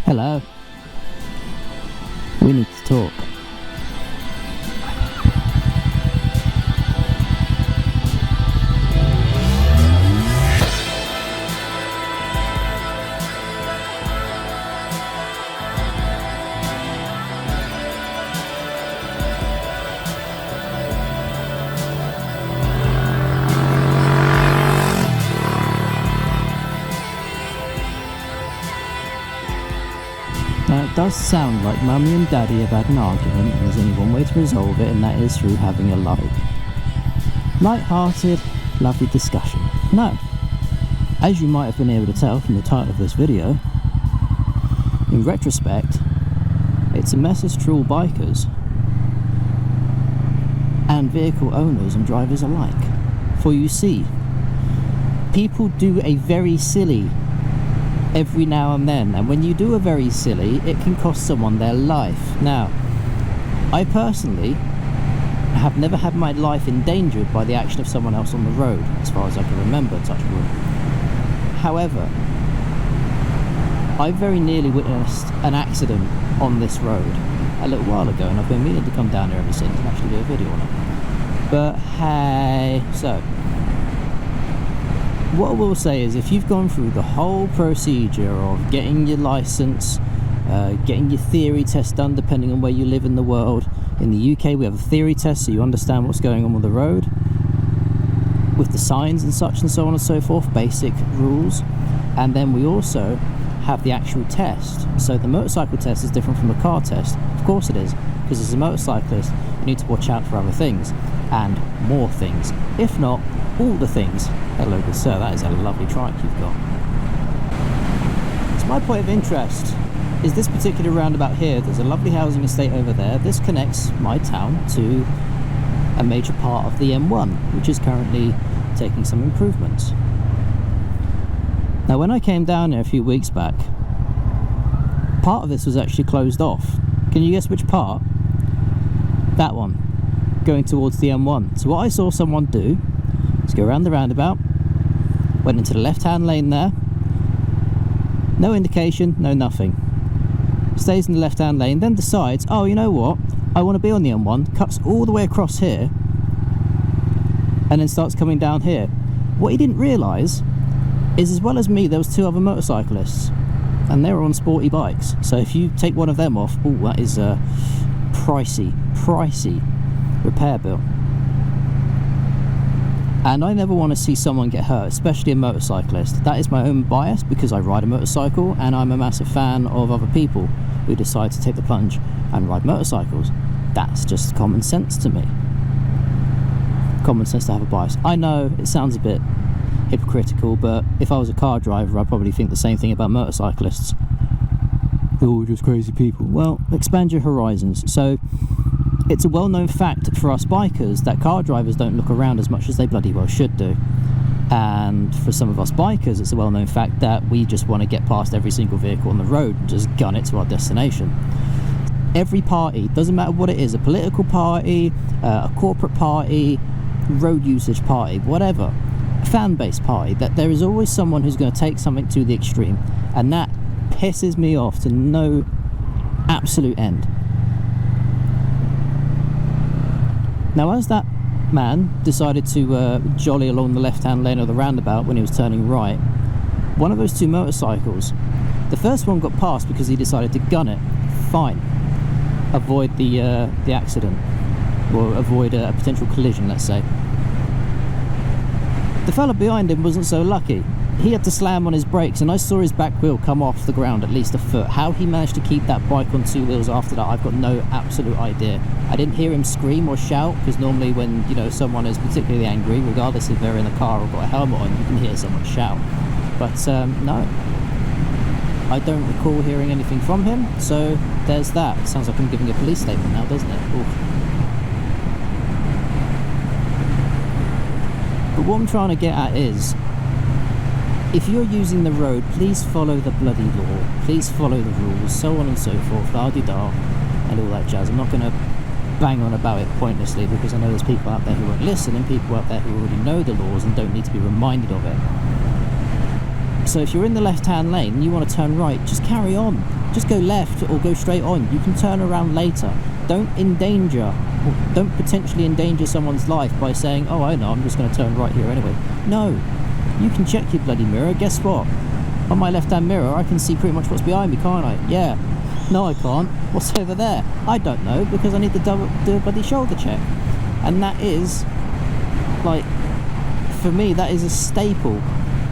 Hello. We need to talk. Now it does sound like Mummy and Daddy have had an argument and there's only one way to resolve it, and that is through having a light-hearted, lovely discussion. No. As you might have been able to tell from the title of this video, in retrospect, it's a message to all bikers and vehicle owners and drivers alike. For you see, people do a very silly every now and then, and when you do a very silly, it can cost someone their life. Now, I personally have never had my life endangered by the action of someone else on the road, as far as I can remember, touch wood. However, I very nearly witnessed an accident on this road a little while ago, and I've been meaning to come down here ever since and actually do a video on it. But hey, so what I will say is, if you've gone through the whole procedure of getting your license, getting your theory test done depending on where you live in the world. In the UK we have a theory test so you understand what's going on with the road, with the signs and such and so on and so forth, basic rules. And then we also have the actual test. So the motorcycle test is different from the car test. Of course it is, because as a motorcyclist you need to watch out for other things, and more things, if not all the things. Hello good sir, that is a lovely trike you've got. So my point of interest is this particular roundabout here. There's a lovely housing estate over there. This connects my town to a major part of the M1, which is currently taking some improvements. Now when I came down here a few weeks back, part of this was actually closed off. Can you guess which part? That one, going towards the M1. So what I saw someone do is go around the roundabout, went into the left-hand lane there, no indication, no nothing. Stays in the left-hand lane, then decides, oh, you know what, I want to be on the M1, cuts all the way across here, and then starts coming down here. What he didn't realise is, as well as me, there was two other motorcyclists, and they were on sporty bikes. So if you take one of them off, oh, that is a pricey repair bill. And I never want to see someone get hurt, especially a motorcyclist. That is my own bias, because I ride a motorcycle and I'm a massive fan of other people who decide to take the plunge and ride motorcycles. That's just common sense to me. Common sense to have a bias. I know it sounds a bit hypocritical, but if I was a car driver I'd probably think the same thing about motorcyclists. They're all just crazy people. Well, expand your horizons. So it's a well-known fact for us bikers that car drivers don't look around as much as they bloody well should do. And for some of us bikers, it's a well-known fact that we just want to get past every single vehicle on the road and just gun it to our destination. Every party, doesn't matter what it is, a political party, a corporate party, road usage party, whatever, a fan-based party, that there is always someone who's going to take something to the extreme. And that pisses me off to no absolute end. Now, as that man decided to jolly along the left-hand lane of the roundabout when he was turning right, one of those two motorcycles, the first one got past because he decided to gun it. Fine. Avoid the accident, or avoid a potential collision, let's say. The fella behind him wasn't so lucky. He had to slam on his brakes, and I saw his back wheel come off the ground at least a foot. How he managed to keep that bike on two wheels after that, I've got no absolute idea. I didn't hear him scream or shout, because normally when, you know, someone is particularly angry, regardless if they're in a car or got a helmet on, you can hear someone shout. But no, I don't recall hearing anything from him, so there's that. Sounds like I'm giving a police statement now, doesn't it? Oof. But what I'm trying to get at is, if you're using the road, please follow the bloody law, please follow the rules, so on and so forth, la-di-da, and all that jazz. I'm not going to bang on about it pointlessly, because I know there's people out there who won't listen, and people out there who already know the laws and don't need to be reminded of it. So if you're in the left-hand lane and you want to turn right, just carry on. Just go left or go straight on. You can turn around later. Don't potentially endanger someone's life by saying, oh, I know, I'm just going to turn right here anyway. No, you can check your bloody mirror. Guess what? On my left-hand mirror, I can see pretty much what's behind me, can't I? Yeah. No, I can't. What's over there? I don't know, because I need to do a bloody shoulder check. And that is, like, for me, that is a staple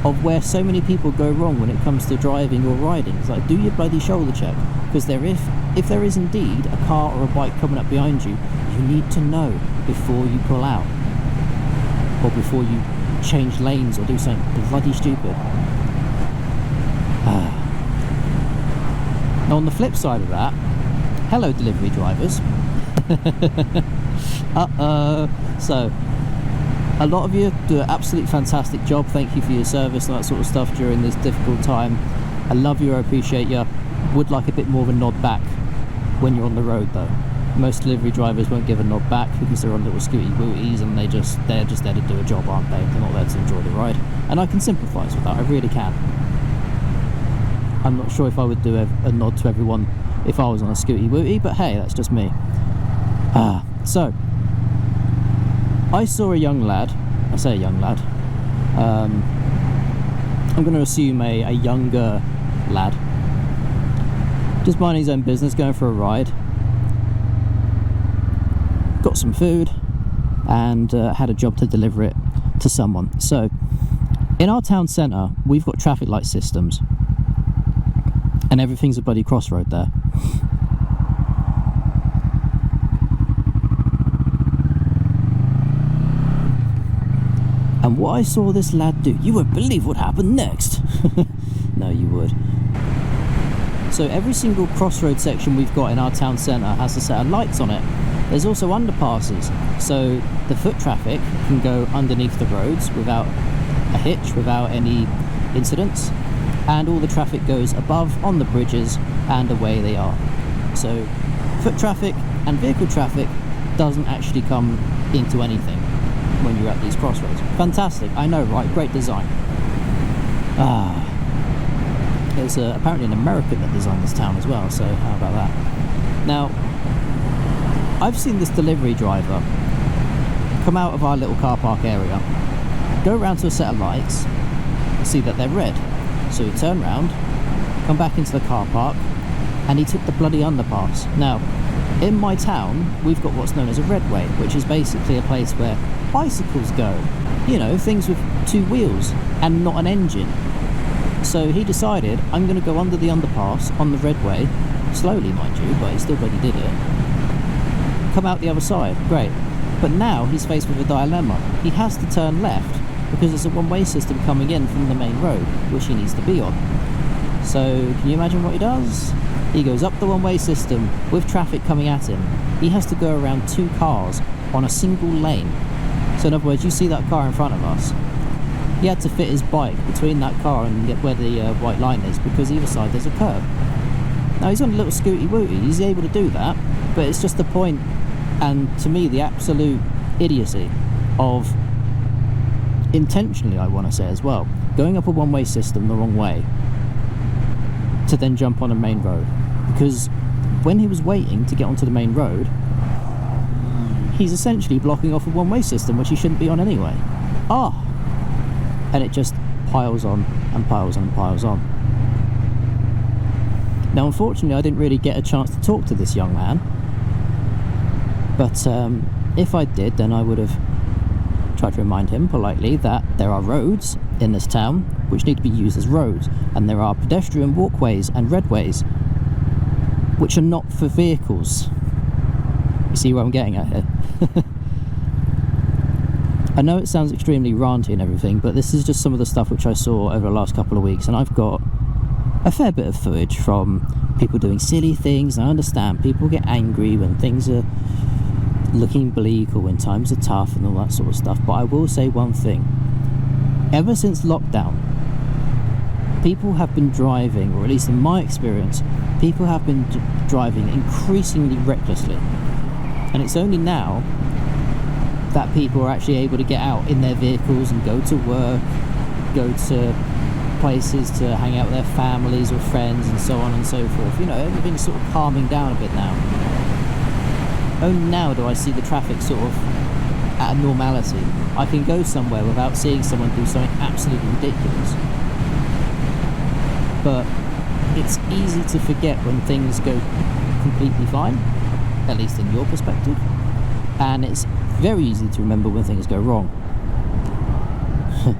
of where so many people go wrong when it comes to driving or riding. It's like, do your bloody shoulder check, because if there is indeed a car or a bike coming up behind you, you need to know before you pull out or before you change lanes or do something bloody stupid. Now on the flip side of that, hello delivery drivers. So a lot of you do an absolutely fantastic job. Thank you for your service and that sort of stuff during this difficult time. I love you, I appreciate you. Would like a bit more of a nod back when you're on the road though. Most delivery drivers won't give a nod back because they're on little scooty booties and they're just there to do a job, aren't they? They're not there to enjoy the ride. And I can sympathise with that, I really can. I'm not sure if I would do a nod to everyone if I was on a scooty booty, but hey, that's just me. So I saw a young lad, I say a young lad, I'm going to assume a younger lad, just minding his own business, going for a ride, got some food and had a job to deliver it to someone. So in our town centre we've got traffic light systems and everything's a bloody crossroad there. And what I saw this lad do, you won't believe what happened next. No, you would. So every single crossroad section we've got in our town centre has a set of lights on it. There's also underpasses, so the foot traffic can go underneath the roads without a hitch, without any incidents, and all the traffic goes above on the bridges and away they are. So foot traffic and vehicle traffic doesn't actually come into anything when you're at these crossroads. Fantastic, I know, right? Great design. There's apparently an American that designed this town as well, so how about that? Now, I've seen this delivery driver come out of our little car park area, go around to a set of lights, see that they're red. So he turned round, come back into the car park, and he took the bloody underpass. Now, in my town, we've got what's known as a redway, which is basically a place where bicycles go. You know, things with two wheels and not an engine. So he decided, I'm going to go under the underpass on the redway, slowly mind you, but he still bloody did it. Come out the other side, great. But now he's faced with a dilemma. He has to turn left because there's a one-way system coming in from the main road, which he needs to be on. So can you imagine what he does? He goes up the one-way system with traffic coming at him. He has to go around two cars on a single lane. So in other words, you see that car in front of us. He had to fit his bike between that car and get where the white line is, because either side there's a curb. Now he's on a little scooty wooty, he's able to do that, but it's just the point, and to me the absolute idiocy of, intentionally I want to say as well, going up a one-way system the wrong way to then jump on a main road. Because when he was waiting to get onto the main road, he's essentially blocking off a one-way system which he shouldn't be on anyway. And it just piles on and piles on and piles on. Now unfortunately I didn't really get a chance to talk to this young man, but if I did, then I would have tried to remind him politely that there are roads in this town which need to be used as roads, and there are pedestrian walkways and redways which are not for vehicles. You see where I'm getting at here? I know it sounds extremely ranty and everything, but this is just some of the stuff which I saw over the last couple of weeks, and I've got a fair bit of footage from people doing silly things. I understand people get angry when things are looking bleak or when times are tough and all that sort of stuff, but I will say one thing. Ever since lockdown, people have been driving, or at least in my experience, people have been driving increasingly recklessly, and it's only now that people are actually able to get out in their vehicles and go to work, go to places to hang out with their families or friends and so on and so forth. You know, everything's sort of calming down a bit now. Only now do I see the traffic sort of at a normality. I can go somewhere without seeing someone do something absolutely ridiculous. But it's easy to forget when things go completely fine, at least in your perspective, and it's very easy to remember when things go wrong.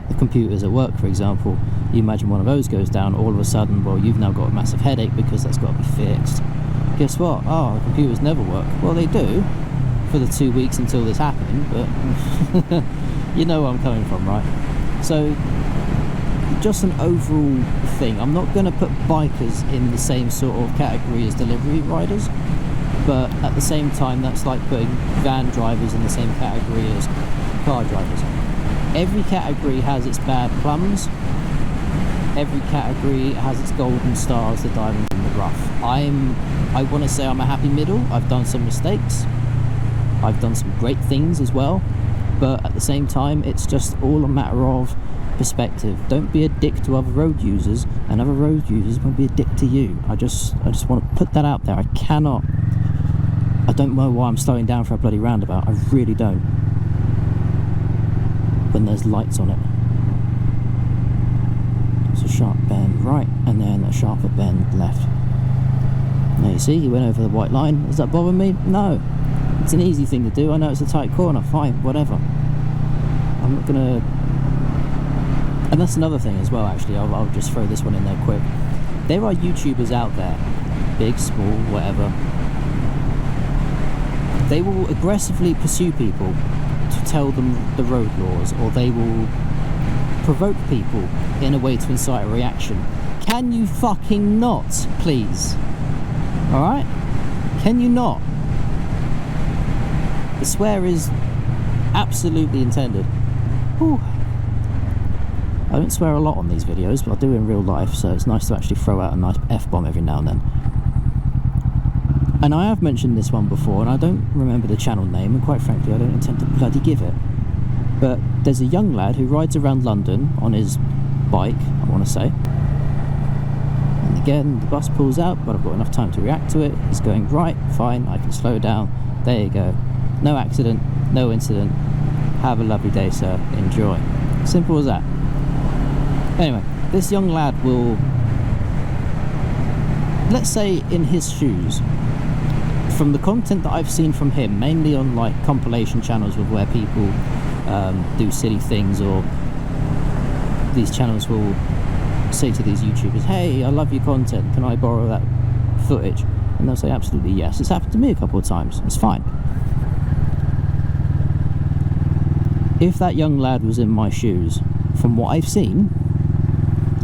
The computers at work, for example, you imagine one of those goes down, all of a sudden, well, you've now got a massive headache because that's got to be fixed. Guess what? Oh, the computers never work. Well, they do for the 2 weeks until this happened, but you know where I'm coming from, right? So just an overall thing. I'm not going to put bikers in the same sort of category as delivery riders, but at the same time, that's like putting van drivers in the same category as car drivers. Every category has its bad plums. Every category has its golden stars, the diamonds in the rough. I want to say I'm a happy middle. I've done some mistakes. I've done some great things as well, but at the same time, it's just all a matter of perspective. Don't be a dick to other road users, and other road users won't be a dick to you. I just want to put that out there. I don't know why I'm slowing down for a bloody roundabout. I really don't. When there's lights on it. It's a sharp bend right, and then a sharper bend left. Now you see, he went over the white line. Does that bother me? No. It's an easy thing to do. I know it's a tight corner. Fine, whatever. I'm not gonna... And that's another thing as well, actually. I'll just throw this one in there quick. There are YouTubers out there, big, small, whatever. They will aggressively pursue people to tell them the road laws, or they will provoke people in a way to incite a reaction. Can you fucking not, please? Alright? Can you not? The swear is absolutely intended. Whew. I don't swear a lot on these videos, but I do in real life, so it's nice to actually throw out a nice F-bomb every now and then. And I have mentioned this one before, and I don't remember the channel name, and quite frankly I don't intend to bloody give it. But there's a young lad who rides around London on his bike, I want to say. And again, the bus pulls out, but I've got enough time to react to it. He's going, right, fine, I can slow down. There you go. No accident, no incident. Have a lovely day, sir. Enjoy. Simple as that. Anyway, this young lad will, let's say in his shoes, from the content that I've seen from him, mainly on like compilation channels with where people do silly things, or these channels will say to these YouTubers, hey, I love your content, can I borrow that footage? And they'll say absolutely yes. It's happened to me a couple of times. It's fine. If that young lad was in my shoes, from what I've seen,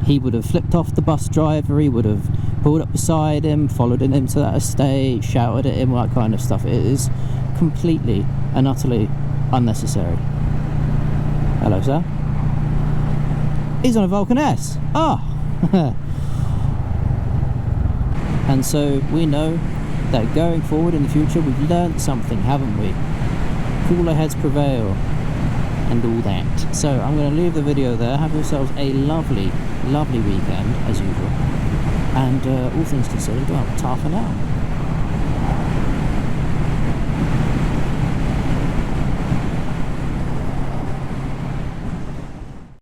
he would have flipped off the bus driver, he would have pulled up beside him, followed him to that estate, shouted at him, all that kind of stuff. It is completely and utterly unnecessary. Hello, sir. He's on a Vulcan S. Ah! And so we know that going forward in the future, we've learnt something, haven't we? Cooler heads prevail. And all that. So I'm going to leave the video there. Have yourselves a lovely, lovely weekend as usual. And all things considered, well, ta for now.